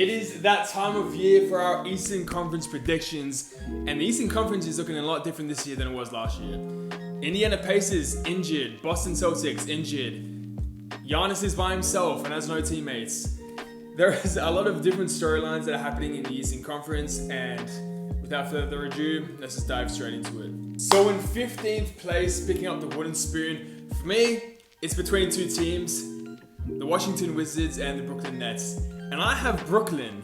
It is that time of year for our Eastern Conference predictions, and the Eastern Conference is looking a lot different this year than it was last year. Indiana Pacers injured, Boston Celtics injured, Giannis is by himself and has no teammates. There is a lot of different storylines that are happening in the Eastern Conference, and without further ado, let's just dive straight into it. So in 15th place, picking up the wooden spoon, for me, it's between two teams, the Washington Wizards and the Brooklyn Nets. And I have Brooklyn.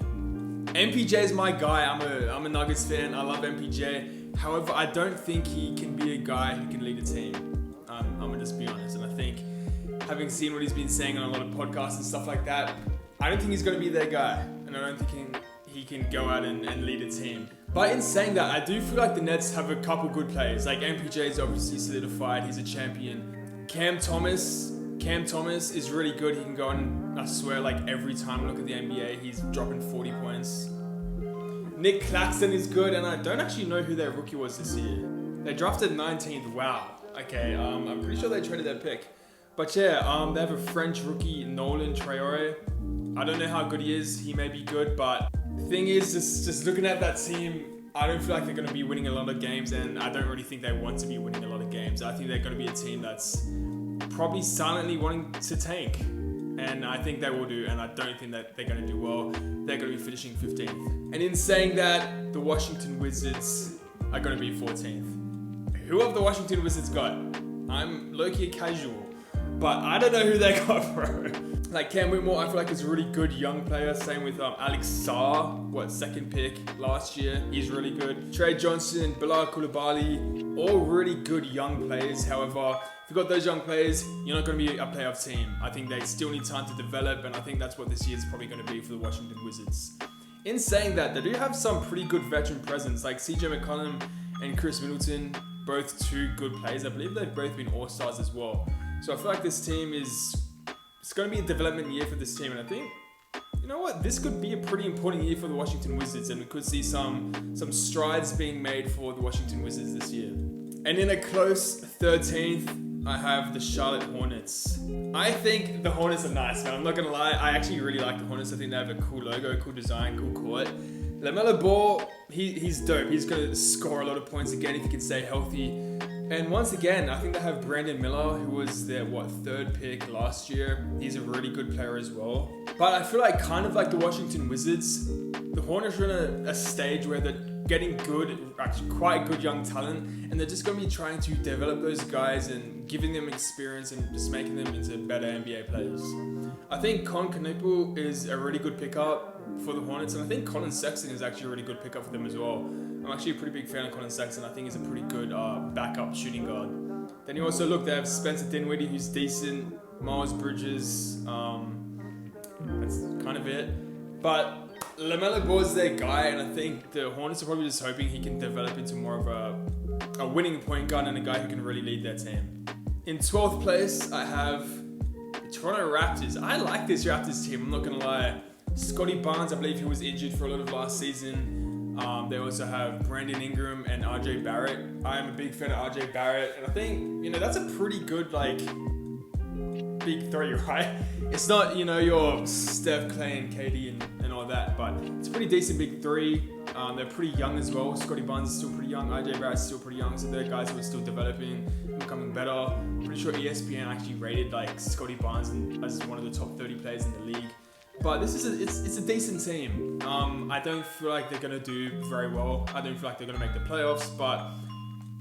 MPJ is my guy. I'm a Nuggets fan. I love MPJ. However, I don't think he can be a guy who can lead a team. I'm gonna just be honest. And I think, having seen what he's been saying on a lot of podcasts and stuff like that, I don't think he's gonna be their guy. And I don't think he can go out and lead a team. But in saying that, I do feel like the Nets have a couple good players. Like MPJ is obviously solidified. He's a champion. Cam Thomas is really good. He can go on, I swear, like every time I look at the NBA, he's dropping 40 points. Nick Claxton is good, and I don't actually know who their rookie was this year. They drafted 19th. Wow. Okay, I'm pretty sure they traded their pick. But yeah, they have a French rookie, Nolan Traore. I don't know how good he is. He may be good, but the thing is, just looking at that team, I don't feel like they're going to be winning a lot of games, and I don't really think they want to be winning a lot of games. I think they're going to be a team that's probably silently wanting to tank, and I think they will do, and I don't think that they're going to do well. They're going to be finishing 15th. And in saying that, the Washington Wizards are going to be 14th. Who have the Washington Wizards got? I'm low-key casual, but I don't know who they got, bro. Like Cam Whitmore, I feel like is a really good young player. Same with Alex Sarr, second pick last year. He's really good. Trey Johnson, Bilal Coulibaly, all really good young players. However, if you've got those young players, you're not going to be a playoff team. I think they still need time to develop, and I think that's what this year is probably going to be for the Washington Wizards. In saying that, they do have some pretty good veteran presence, like CJ McCollum and Chris Middleton, both two good players. I believe they've both been all-stars as well. So I feel like this team it's going to be a development year for this team, and I think, you know what, this could be a pretty important year for the Washington Wizards, and we could see some strides being made for the Washington Wizards this year. And in a close 13th, I have the Charlotte Hornets. I think the Hornets are nice, man. I'm not gonna lie. I actually really like the Hornets. I think they have a cool logo, cool design, cool court. LaMelo Ball, he's dope. He's gonna score a lot of points again if he can stay healthy. And once again, I think they have Brandon Miller, who was their third pick last year. He's a really good player as well. But I feel like kind of like the Washington Wizards, the Hornets are in a stage where they're getting good, actually quite good young talent, and they're just going to be trying to develop those guys and giving them experience and just making them into better NBA players. I think Con Knueppel is a really good pickup for the Hornets, and I think Colin Sexton is actually a really good pickup for them as well. I'm actually a pretty big fan of Colin Sexton. I think he's a pretty good backup shooting guard. Then you also look, they have Spencer Dinwiddie, who's decent, Miles Bridges, that's kind of it. But LaMelo Ball is their guy, and I think the Hornets are probably just hoping he can develop into more of a winning point guard and a guy who can really lead their team. In 12th place, I have the Toronto Raptors. I like this Raptors team, I'm not going to lie. Scotty Barnes, I believe he was injured for a lot of last season. They also have Brandon Ingram and RJ Barrett. I am a big fan of RJ Barrett, and I think, that's a pretty good, big three, right? It's not, your Steph, Clay, and KD and all that, but it's a pretty decent big three. They're pretty young as well. Scotty Barnes is still pretty young. RJ Barrett's still pretty young, so they're guys who are still developing, becoming better. I'm pretty sure ESPN actually rated Scotty Barnes as one of the top 30 players in the league. But this is it's a decent team. I don't feel like they're gonna do very well. I don't feel like they're gonna make the playoffs, but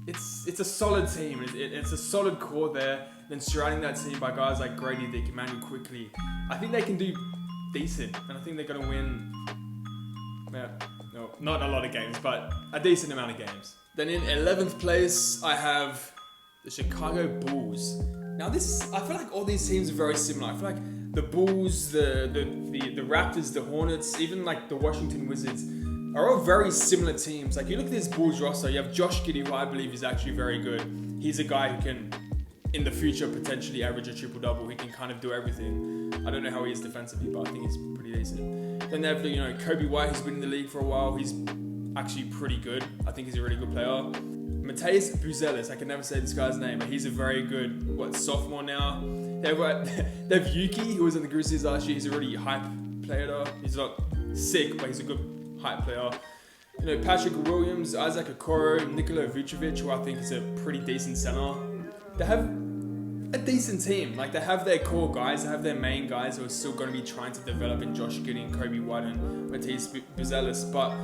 it's a solid team. It's a solid core there. Then surrounding that team by guys like Grady Dick, Emmanuel Quickly, I think they can do decent, and I think they're gonna win. No, not a lot of games, but a decent amount of games. Then in 11th place, I have the Chicago Bulls. Now I feel like all these teams are very similar. I feel like the Bulls, the Raptors, the Hornets, even the Washington Wizards are all very similar teams. You look at this Bulls roster, you have Josh Giddey, who I believe is actually very good. He's a guy who can, in the future, potentially average a triple-double. He can kind of do everything. I don't know how he is defensively, but I think he's pretty decent. Then they have, Kobe White, who's been in the league for a while. He's actually pretty good. I think he's a really good player. Mateus Buzelis, I can never say this guy's name, but he's a very good, sophomore now. They have Yuki, who was in the Grizzlies last year. He's a really hype player though. He's not sick, but he's a good height player. You know, Patrick Williams, Isaac Okoro, Nikola Vucevic, who I think is a pretty decent center. They have a decent team. Like, they have their core guys, they have their main guys who are still going to be trying to develop in Josh Giddey, Kobe White, and Matisse Buzelis. But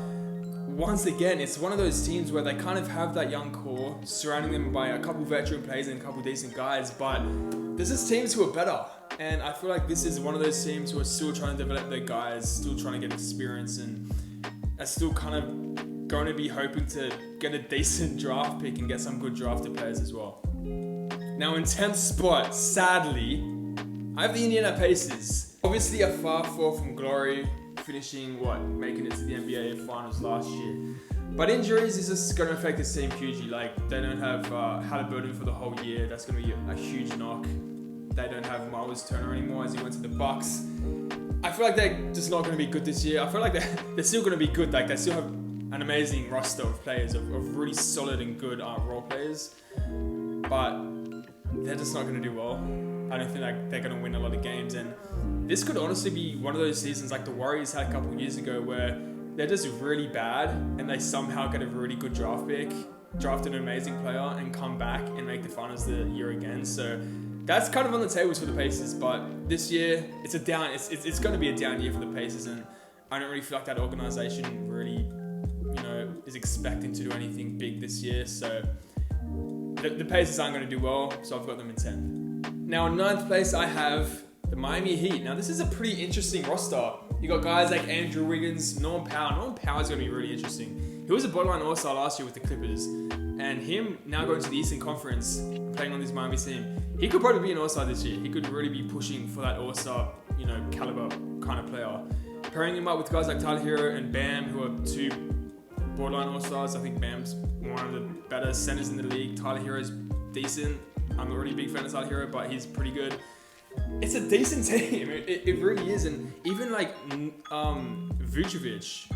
once again, it's one of those teams where they kind of have that young core, surrounding them by a couple veteran players and a couple decent guys, but there's just teams who are better. And I feel like this is one of those teams who are still trying to develop their guys, still trying to get experience, and are still kind of going to be hoping to get a decent draft pick and get some good drafted players as well. Now in 10th spot, sadly, I have the Indiana Pacers. Obviously a far fall from glory, finishing making it to the NBA Finals last year. But injuries is just going to affect this team hugely. Like, they don't have Halliburton for the whole year. That's going to be a huge knock. They don't have Miles Turner anymore as he went to the Bucks. I feel like they're just not going to be good this year. I feel like they're still going to be good. Like, they still have an amazing roster of players, of really solid and good role players. But they're just not going to do well. I don't think they're going to win a lot of games. And this could honestly be one of those seasons like the Warriors had a couple of years ago, where they're just really bad and they somehow get a really good draft pick, draft an amazing player, and come back and make the finals the year again. So that's kind of on the tables for the Pacers. But this year, it's going to be a down year for the Pacers, and I don't really feel like that organization really, is expecting to do anything big this year. So the Pacers aren't going to do well, so I've got them in 10th. Now in 9th place, I have the Miami Heat. Now this is a pretty interesting roster. You got guys like Andrew Wiggins, Norm Powell. Norm Powell is going to be really interesting. He was a borderline All-Star last year with the Clippers, and him now going to the Eastern Conference, playing on this Miami team, he could probably be an All-Star this year. He could really be pushing for that All-Star, caliber kind of player. Pairing him up with guys like Tyler Hero and Bam, who are two borderline All-Stars. I think Bam's one of the better centers in the league. Tyler Hero's decent. I'm not really a big fan of Tyler Hero, but he's pretty good. It's a decent team. It really is. And even like Vucevic.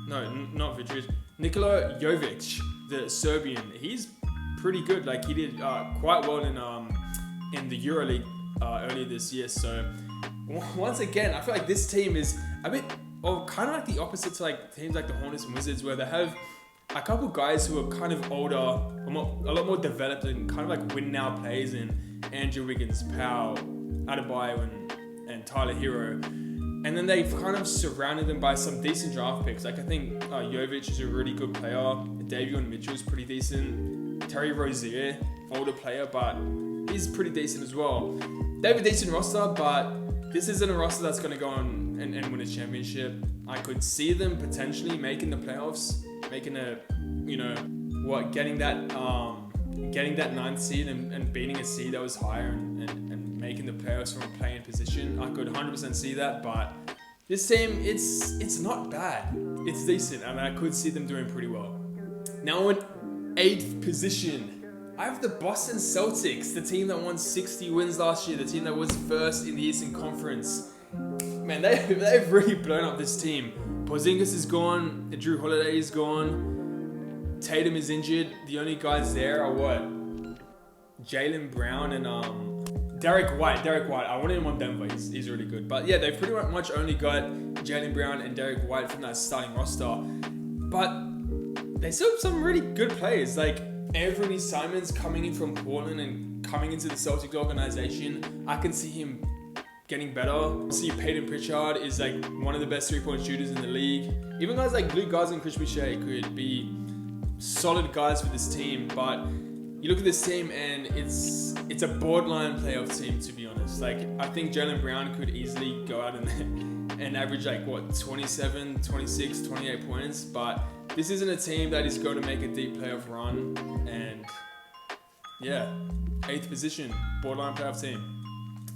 No, not Vucevic. Nikola Jovic, the Serbian. He's pretty good. Like, he did quite well in the EuroLeague earlier this year. So once again, I feel like this team is a bit kind of like the opposite to like teams like the Hornets and Wizards, where they have a couple guys who are kind of older, a lot more developed, and kind of like win now plays in Andrew Wiggins, Powell, Adebayo, and Tyler Hero. And then they've kind of surrounded them by some decent draft picks. Like, I think Jovic is a really good player. Davion Mitchell is pretty decent. Terry Rozier, older player, but he's pretty decent as well. They have a decent roster, but this isn't a roster that's going to go on and win a championship. I could see them potentially making the playoffs, making getting that 9th seed and beating a seed that was higher and making the playoffs from a play-in position. I could 100% see that, but this team, it's not bad. It's decent, and I could see them doing pretty well. Now in 8th position, I have the Boston Celtics, the team that won 60 wins last year, the team that was first in the Eastern Conference. Man, they've really blown up this team. Porzingis is gone, Drew Holiday is gone, Tatum is injured. The only guys there are Jaylen Brown and Derek White. I wanted him on Denver. He's really good. But yeah, they've pretty much only got Jaylen Brown and Derek White from that starting roster. But they still have some really good players. Like Anthony Simons coming in from Portland and coming into the Celtics organization. I can see him getting better. See, Peyton Pritchard is like one of the best three-point shooters in the league. Even guys like Luke Garza and Chris Boucher could be solid guys for this team, but you look at this team and it's a borderline playoff team, to be honest. Like, I think Jaylen Brown could easily go out and average 27, 26, 28 points, but this isn't a team that is going to make a deep playoff run. And yeah, 8th position, borderline playoff team.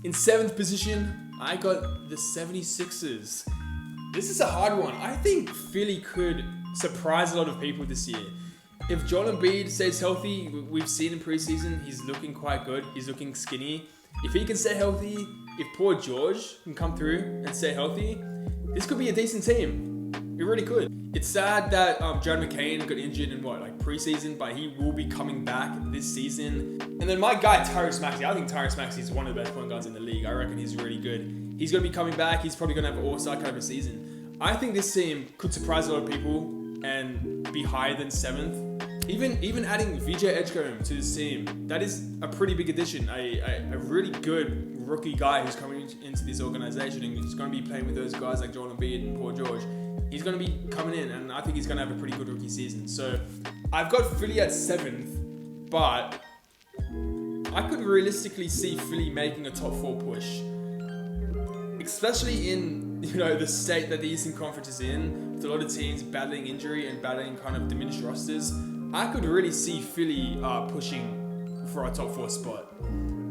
In 7th position, I got the 76ers. This is a hard one. I think Philly could surprise a lot of people this year. If Joel Embiid stays healthy, we've seen in preseason, he's looking quite good. He's looking skinny. If he can stay healthy, if Paul George can come through and stay healthy, this could be a decent team. It really could. It's sad that Jared McCain got injured in preseason, but he will be coming back this season. And then my guy, Tyrese Maxey. I think Tyrese Maxey is one of the best point guards in the league. I reckon he's really good. He's going to be coming back. He's probably going to have an all-star kind of a season. I think this team could surprise a lot of people and be higher than 7th. Even adding VJ Edgecombe to this team, that is a pretty big addition. A really good rookie guy who's coming into this organization and he's going to be playing with those guys like Joel Embiid and Paul George. He's going to be coming in and I think he's going to have a pretty good rookie season. So I've got Philly at 7th, but I could realistically see Philly making a top 4 push, especially in the state that the Eastern Conference is in, with a lot of teams battling injury and battling kind of diminished rosters. I could really see Philly pushing for a top 4 spot.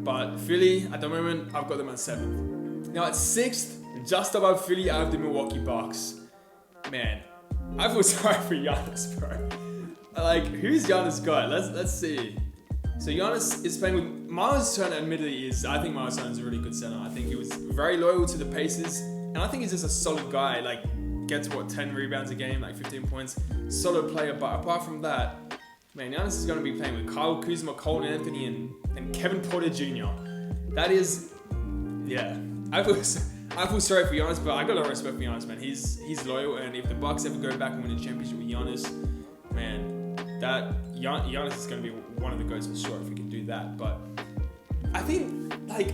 But Philly, at the moment, I've got them at 7th. Now at 6th, just above Philly, I have the Milwaukee Bucks. Man, I feel sorry for Giannis, bro. Like, who's Giannis got? Let's see. So Giannis is playing with Miles Turner. Admittedly, I think Miles Turner is a really good center. I think he was very loyal to the Pacers, and I think he's just a solid guy. Like, gets 10 rebounds a game, like 15 points. Solid player, but apart from that, man, Giannis is going to be playing with Kyle Kuzma, Cole Anthony, and Kevin Porter Jr. That is, yeah. I feel sorry for Giannis, but I got a lot of respect for Giannis, man. He's loyal, and if the Bucks ever go back and win a championship with Giannis, man, Giannis is going to be one of the goats for sure if he can do that. But I think, like,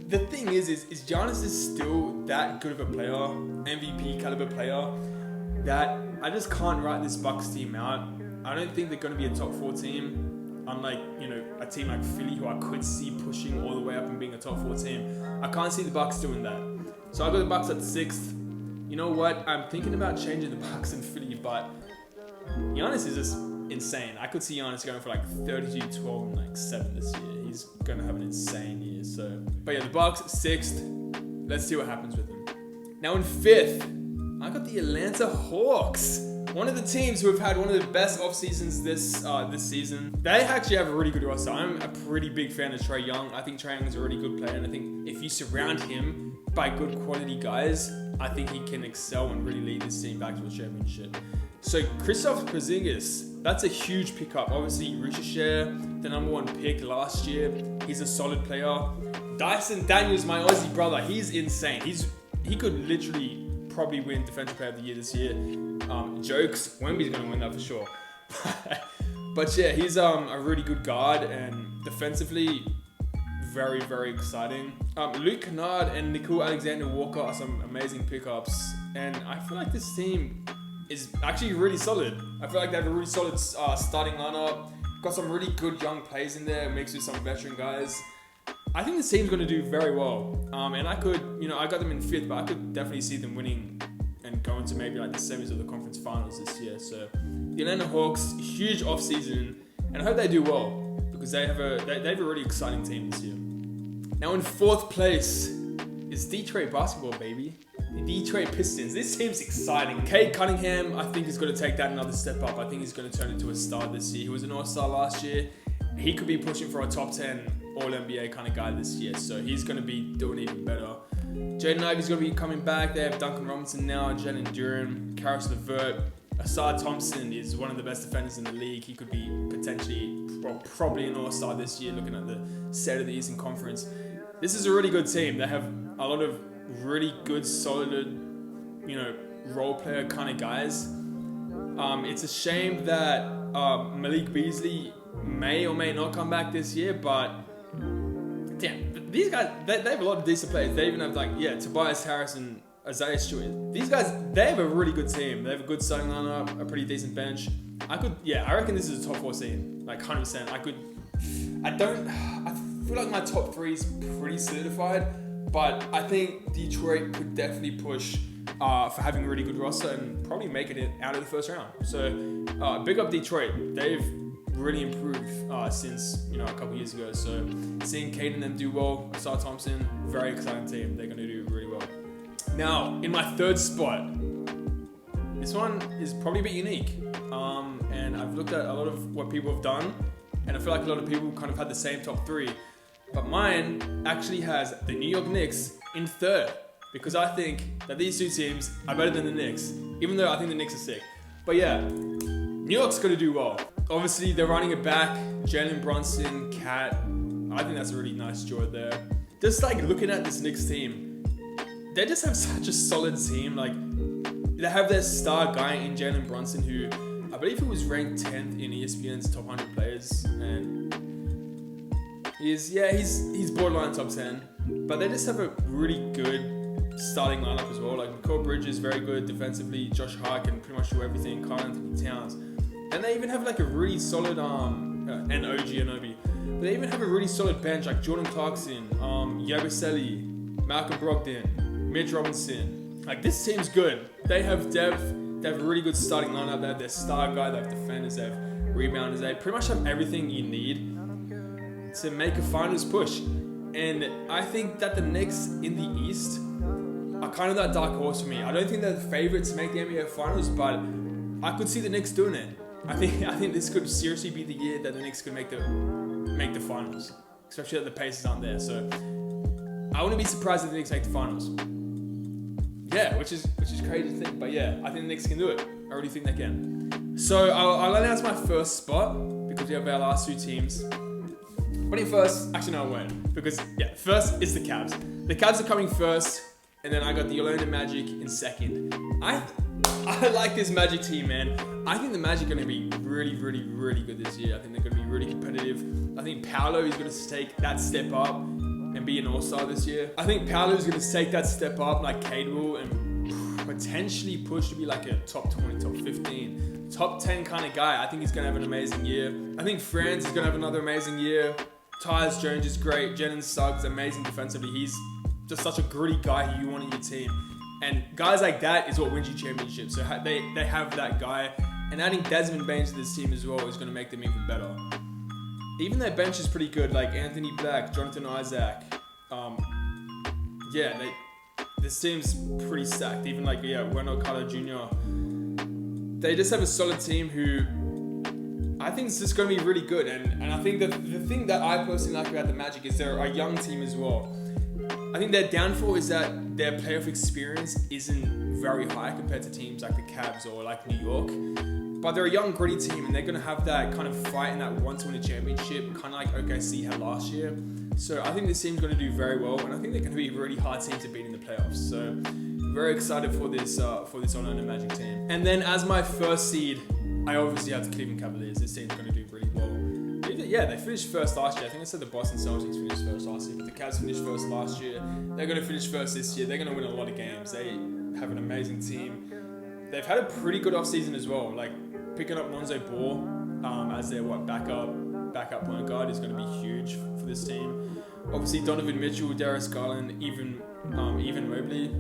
the thing is Giannis is still that good of a player, MVP caliber player, that I just can't write this Bucks team out. I don't think they're going to be a top 4 team, unlike, a team like Philly, who I could see pushing all the way up and being a top 4 team. I can't see the Bucks doing that. So I got the Bucks at 6th. You know what? I'm thinking about changing the Bucks and Philly, but Giannis is just insane. I could see Giannis going for like 32, 12, and 7 this year. He's going to have an insane year. So, but yeah, the Bucks 6th. Let's see what happens with them. Now in 5th, I got the Atlanta Hawks. One of the teams who have had one of the best off seasons this season. They actually have a really good roster. I'm a pretty big fan of Trae Young. I think Trae Young is a really good player, and I think if you surround him by good quality guys, I think he can excel and really lead this team back to a championship. So Kristaps Porzingis, that's a huge pickup. Obviously, Ricochet, the number 1 pick last year. He's a solid player. Dyson Daniels, my Aussie brother, he's insane. He could literally probably win Defensive Player of the Year this year. Jokes, Wemby's going to win that for sure. But yeah, he's a really good guard and defensively very, very exciting. Luke Kennard and Nickeil Alexander-Walker are some amazing pickups, and I feel like this team is actually really solid. I feel like they have a really solid starting lineup. Got some really good young players in there, mixed with some veteran guys. I think this team's going to do very well. And I could, I got them in 5th, but I could definitely see them winning and going to maybe like the semis of the conference finals this year. So the Atlanta Hawks, huge off season, and I hope they do well because they have a really exciting team this year. Now in 4th place is Detroit basketball, baby. The Detroit Pistons. This team's exciting. Cade Cunningham, I think, is going to take that another step up. I think he's going to turn into a star this year. He was an all-star last year. He could be pushing for a top 10 All-NBA kind of guy this year. So he's going to be doing even better. Jaden Ivey's going to be coming back. They have Duncan Robinson now, Jalen Duren, Karis LeVert. Asad Thompson is one of the best defenders in the league. He could be potentially, probably an all-star this year, looking at the state of the Eastern Conference. This is a really good team. They have a lot of really good, solid, role player kind of guys. It's a shame that Malik Beasley may or may not come back this year, but damn, these guys, they have a lot of decent players. They even have Tobias Harris and Isaiah Stewart. These guys, they have a really good team. They have a good starting lineup, a pretty decent bench. I reckon this is a top 4 team, like 100%. I feel like my top 3 is pretty solidified, but I think Detroit could definitely push for having a really good roster and probably making it out of the first round. So big up Detroit. They've really improved since a couple years ago. So seeing Cade and them do well, Asad Thompson, very exciting team. They're going to do really well. Now in my 3rd spot, this one is probably a bit unique, and I've looked at a lot of what people have done, and I feel like a lot of people kind of had the same top 3. But mine actually has the New York Knicks in 3rd because I think that these 2 teams are better than the Knicks, even though I think the Knicks are sick. But yeah, New York's going to do well. Obviously, they're running it back. Jalen Brunson, Cat. I think that's a really nice draw there. Just like looking at this Knicks team, they just have such a solid team. Like, they have their star guy in Jalen Brunson, who I believe he was ranked 10th in ESPN's top 100 players, and he's borderline top 10. But they just have a really good starting lineup as well. Like Mikal Bridges is very good defensively. Josh Hart can pretty much do everything. Karl Anthony Towns, and they even have like a really solid and OG Anunoby. But they even have a really solid bench like Jordan Clarkson, Yabusele, Malcolm Brogdon, Mitch Robinson. Like this team's good. They have depth. They have a really good starting lineup. They have their star guy. They have defenders. They have rebounders. They pretty much have everything you need to make a finals push. And I think that the Knicks in the East are kind of that dark horse for me. I don't think they're the favorite to make the NBA Finals, but I could see the Knicks doing it. I think this could seriously be the year that the Knicks could make the finals, especially that the Pacers aren't there. So I wouldn't be surprised if the Knicks make the finals. Yeah, which is crazy to think, but yeah, I think the Knicks can do it. I already think they can. So I'll announce my first spot because we have our last two teams. Putting first, actually no, I won't, because yeah, first is the Cavs. The Cavs are coming first, and then I got the Orlando Magic in second. I like this Magic team, man. I think the Magic are going to be really, really, really good this year. I think they're going to be really competitive. I think Paolo is going to take that step up and be an all-star this year. I think Paolo is going to take that step up like Cade will and potentially push to be like a top 20, top 15, top 10 kind of guy. I think he's going to have an amazing year. I think Franz is going to have another amazing year. Tyus Jones is great. Jalen Suggs, amazing defensively. He's just such a gritty guy who you want in your team. And guys like that is what wins you championships. So they have that guy. And adding Desmond Bain to this team as well is going to make them even better. Even their bench is pretty good, like Anthony Black, Jonathan Isaac. This team's pretty stacked. Even like, Wendell Carter Jr. They just have a solid team who I think it's just going to be really good. And I think that the thing that I personally like about the Magic is they're a young team as well. I think their downfall is that their playoff experience isn't very high compared to teams like the Cavs or like New York. But they're a young, gritty team, and they're going to have that kind of fight and that want to win a championship, kind of like OKC had last year. So I think this team's going to do very well, and I think they're going to be a really hard team to beat in the playoffs. So very excited for this Orlando Magic team. And then as my first seed, I obviously have the Cleveland Cavaliers. This team's going to do really well. Yeah, they finished first last year. I think I said the Boston Celtics finished first last year, but the Cavs finished first last year. They're going to finish first this year. They're going to win a lot of games. They have an amazing team. They've had a pretty good offseason as well. Like picking up Lonzo Ball as their backup point guard is going to be huge for this team. Obviously Donovan Mitchell, Darius Garland, even Mobley,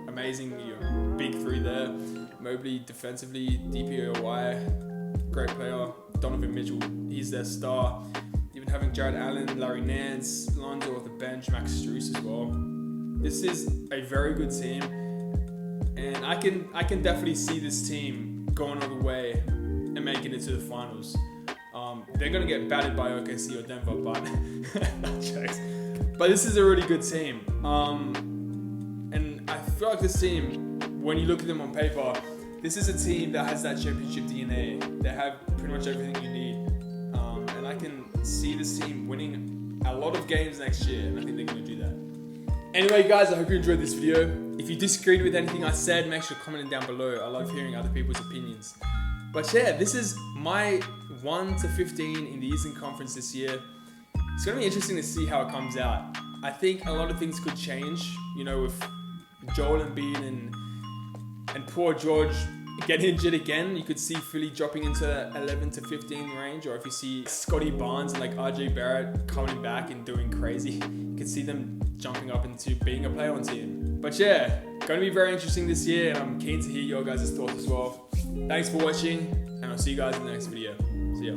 amazing big three there. Mobley defensively, DPOY, great player. Donovan Mitchell, he's their star. Even having Jared Allen, Larry Nance, Lonzo off the bench, Max Strus as well. This is a very good team, and I can definitely see this team going all the way and making it to the finals. They're gonna get battered by OKC or Denver, but not jokes. But this is a really good team, and I feel like this team, when you look at them on paper, this is a team that has that championship DNA. They have pretty much everything you need. And I can see this team winning a lot of games next year, and I think they're going to do that. Anyway, guys, I hope you enjoyed this video. If you disagreed with anything I said, make sure to comment it down below. I love hearing other people's opinions. But yeah, this is my 1 to 15 in the Eastern Conference this year. It's going to be interesting to see how it comes out. I think a lot of things could change, with Joel Embiid and poor George get injured again. You could see Philly dropping into 11 to 15 range, or if you see Scotty Barnes and like RJ Barrett coming back and doing crazy, you could see them jumping up into being a play-on team. But yeah, going to be very interesting this year, and I'm keen to hear your guys' thoughts as well. Thanks for watching, and I'll see you guys in the next video. See ya.